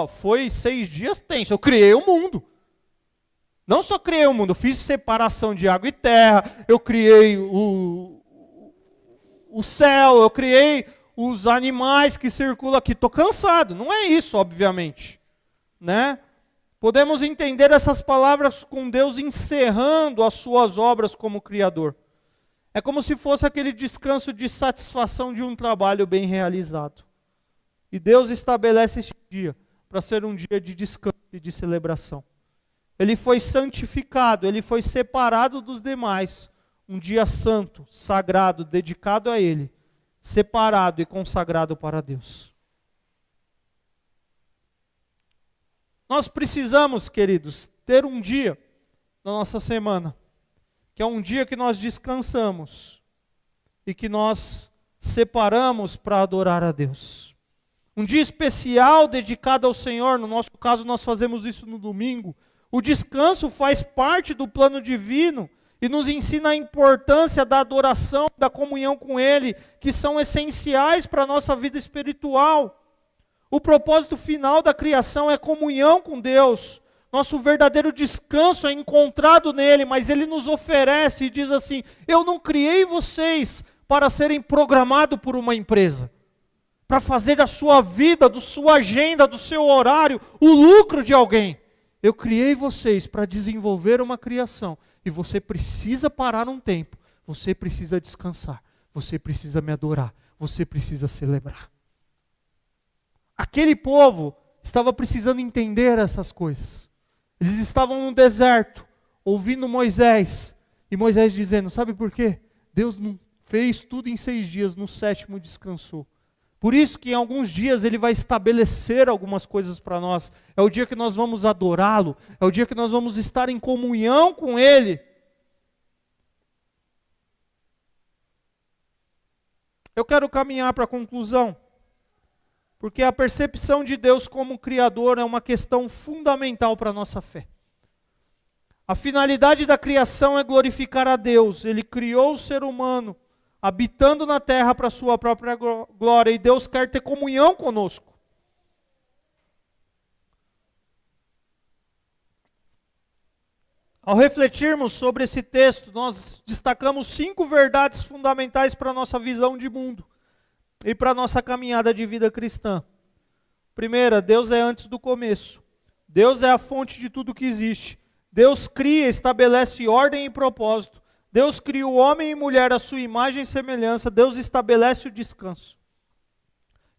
A: Foi 6 dias tenso, eu criei o mundo. Não só criei o mundo, eu fiz separação de água e terra, eu criei o céu, eu criei os animais que circulam aqui. Estou cansado, não é isso, obviamente. Né? Podemos entender essas palavras com Deus encerrando as suas obras como Criador. É como se fosse aquele descanso de satisfação de um trabalho bem realizado. E Deus estabelece este dia para ser um dia de descanso e de celebração. Ele foi santificado, ele foi separado dos demais. Um dia santo, sagrado, dedicado a Ele, separado e consagrado para Deus. Nós precisamos, queridos, ter um dia na nossa semana, que é um dia que nós descansamos e que nós separamos para adorar a Deus. Um dia especial dedicado ao Senhor, no nosso caso nós fazemos isso no domingo. O descanso faz parte do plano divino e nos ensina a importância da adoração, da comunhão com Ele, que são essenciais para a nossa vida espiritual. O propósito final da criação é comunhão com Deus. Nosso verdadeiro descanso é encontrado nele, mas Ele nos oferece e diz assim, eu não criei vocês para serem programados por uma empresa, para fazer da sua vida, da sua agenda, do seu horário, o lucro de alguém. Eu criei vocês para desenvolver uma criação. E você precisa parar um tempo. Você precisa descansar. Você precisa me adorar. Você precisa celebrar. Aquele povo estava precisando entender essas coisas. Eles estavam no deserto, ouvindo Moisés. E Moisés dizendo, sabe por quê? Deus não fez tudo em 6 dias, no 7º descansou. Por isso que em alguns dias Ele vai estabelecer algumas coisas para nós. É o dia que nós vamos adorá-lo. É o dia que nós vamos estar em comunhão com Ele. Eu quero caminhar para a conclusão. Porque a percepção de Deus como Criador é uma questão fundamental para a nossa fé. A finalidade da criação é glorificar a Deus. Ele criou o ser humano habitando na terra para a sua própria glória, e Deus quer ter comunhão conosco. Ao refletirmos sobre esse texto, nós destacamos 5 verdades fundamentais para a nossa visão de mundo e para a nossa caminhada de vida cristã. Primeira, Deus é antes do começo. Deus é a fonte de tudo que existe. Deus cria, estabelece ordem e propósito. Deus cria o homem e mulher à sua imagem e semelhança. Deus estabelece o descanso.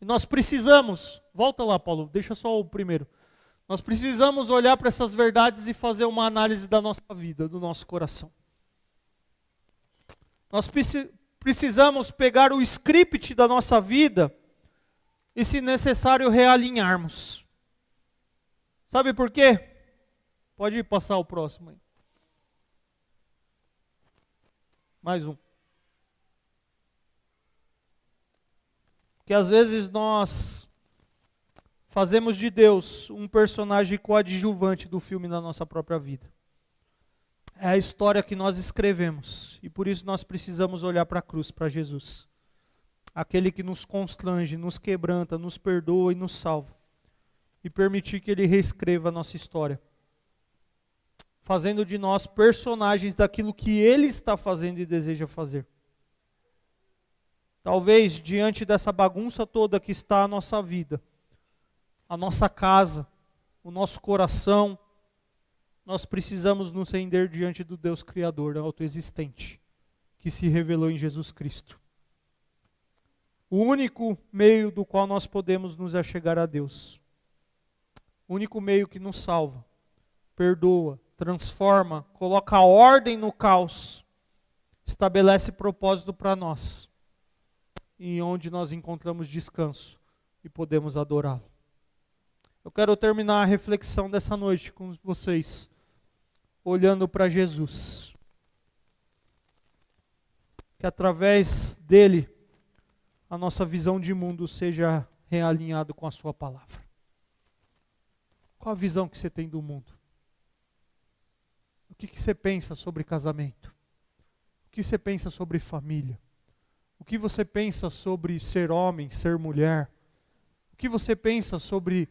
A: E nós precisamos, volta lá Paulo, deixa só o primeiro. Nós precisamos olhar para essas verdades e fazer uma análise da nossa vida, do nosso coração. Nós precisamos pegar o script da nossa vida e, se necessário, realinharmos. Sabe por quê? Pode passar o próximo aí. Mais um. Que às vezes nós fazemos de Deus um personagem coadjuvante do filme na nossa própria vida. É a história que nós escrevemos. E por isso nós precisamos olhar para a cruz, para Jesus. Aquele que nos constrange, nos quebranta, nos perdoa e nos salva. E permitir que Ele reescreva a nossa história. Fazendo de nós personagens daquilo que Ele está fazendo e deseja fazer. Talvez diante dessa bagunça toda que está a nossa vida, a nossa casa, o nosso coração, nós precisamos nos render diante do Deus Criador, autoexistente, que se revelou em Jesus Cristo. O único meio do qual nós podemos nos achegar a Deus. O único meio que nos salva, perdoa, transforma, coloca ordem no caos, estabelece propósito para nós, e onde nós encontramos descanso e podemos adorá-lo. Eu quero terminar a reflexão dessa noite com vocês, olhando para Jesus. Que através dele, a nossa visão de mundo seja realinhada com a sua palavra. Qual a visão que você tem do mundo? O que você pensa sobre casamento? O que você pensa sobre família? O que você pensa sobre ser homem, ser mulher? O que você pensa sobre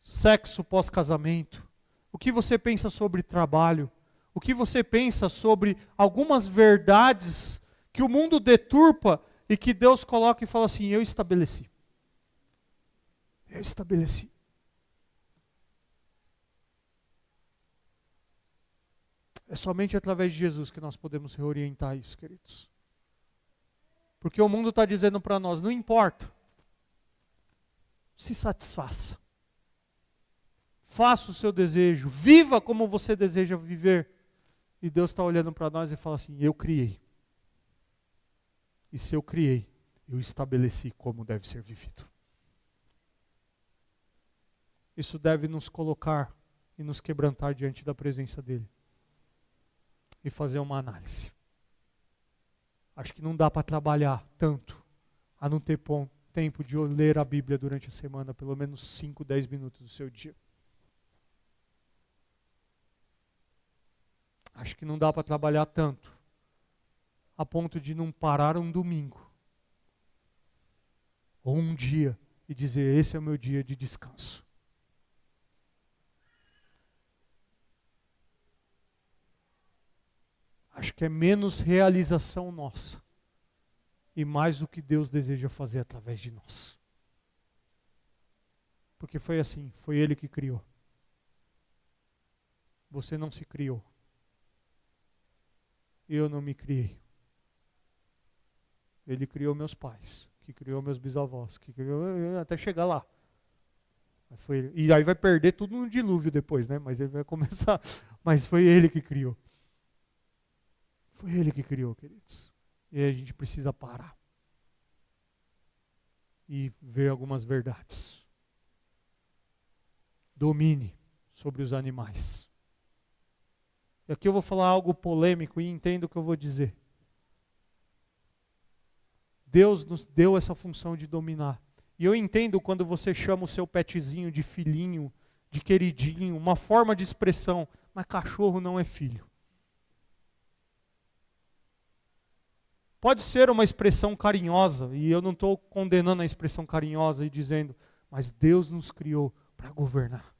A: sexo pós-casamento? O que você pensa sobre trabalho? O que você pensa sobre algumas verdades que o mundo deturpa e que Deus coloca e fala assim, eu estabeleci. Eu estabeleci. É somente através de Jesus que nós podemos reorientar isso, queridos. Porque o mundo está dizendo para nós, não importa. Se satisfaça. Faça o seu desejo. Viva como você deseja viver. E Deus está olhando para nós e fala assim, eu criei. E se eu criei, eu estabeleci como deve ser vivido. Isso deve nos colocar e nos quebrantar diante da presença dEle. E fazer uma análise. Acho que não dá para trabalhar tanto, a não ter tempo de ler a Bíblia durante a semana, pelo menos 5, 10 minutos do seu dia. Acho que não dá para trabalhar tanto, a ponto de não parar um domingo, ou um dia, e dizer, esse é o meu dia de descanso. Acho que é menos realização nossa e mais o que Deus deseja fazer através de nós. Porque foi assim, foi Ele que criou. Você não se criou. Eu não me criei. Ele criou meus pais, que criou meus bisavós, que criou até chegar lá. Foi ele. E aí vai perder tudo no dilúvio depois, né? Mas ele vai começar. Mas foi Ele que criou. Foi Ele que criou, queridos. E a gente precisa parar. E ver algumas verdades. Domine sobre os animais. E aqui eu vou falar algo polêmico e entenda o que eu vou dizer. Deus nos deu essa função de dominar. E eu entendo quando você chama o seu petzinho de filhinho, de queridinho, uma forma de expressão, mas cachorro não é filho. Pode ser uma expressão carinhosa, e eu não estou condenando a expressão carinhosa e dizendo, mas Deus nos criou para governar.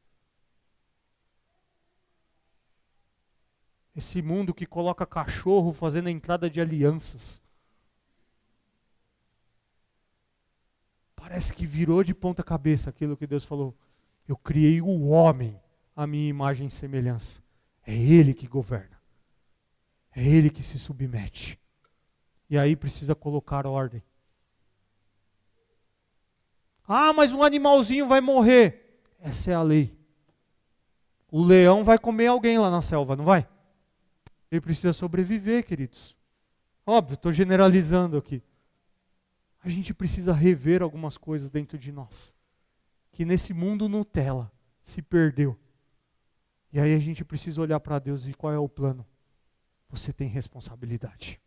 A: Esse mundo que coloca cachorro fazendo a entrada de alianças. Parece que virou de ponta cabeça aquilo que Deus falou. Eu criei o homem à minha imagem e semelhança. É Ele que governa. É Ele que se submete. E aí precisa colocar ordem. Ah, mas um animalzinho vai morrer. Essa é a lei. O leão vai comer alguém lá na selva, não vai? Ele precisa sobreviver, queridos. Óbvio, estou generalizando aqui. A gente precisa rever algumas coisas dentro de nós. Que nesse mundo Nutella se perdeu. E aí a gente precisa olhar para Deus e qual é o plano? Você tem responsabilidade.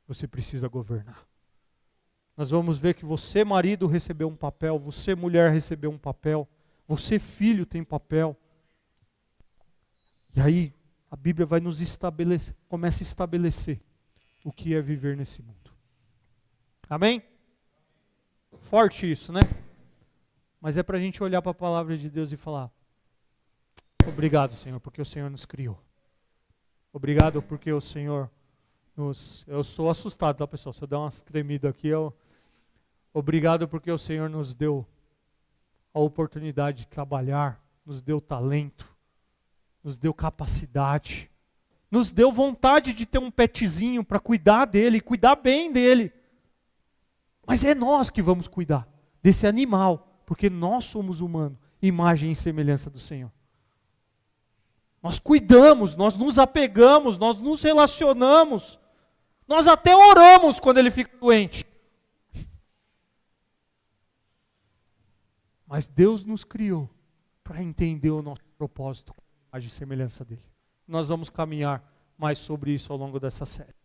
A: Você precisa governar. Nós vamos ver que você, marido, recebeu um papel, você, mulher, recebeu um papel, você, filho, tem papel. E aí a Bíblia vai nos estabelecer, começa a estabelecer o que é viver nesse mundo. Amém? Forte isso, né? Mas é para a gente olhar para a palavra de Deus e falar: obrigado, Senhor, porque o Senhor nos criou. Obrigado porque o Senhor nos... Eu sou assustado, tá, pessoal? Se eu der umas tremidas aqui, obrigado porque o Senhor nos deu a oportunidade de trabalhar, nos deu talento, nos deu capacidade, nos deu vontade de ter um petzinho para cuidar dele, cuidar bem dele. Mas é nós que vamos cuidar desse animal, porque nós somos humanos, imagem e semelhança do Senhor. Nós cuidamos, nós nos apegamos, nós nos relacionamos, nós até oramos quando ele fica doente. Mas Deus nos criou para entender o nosso propósito, a imagem e semelhança dele. Nós vamos caminhar mais sobre isso ao longo dessa série.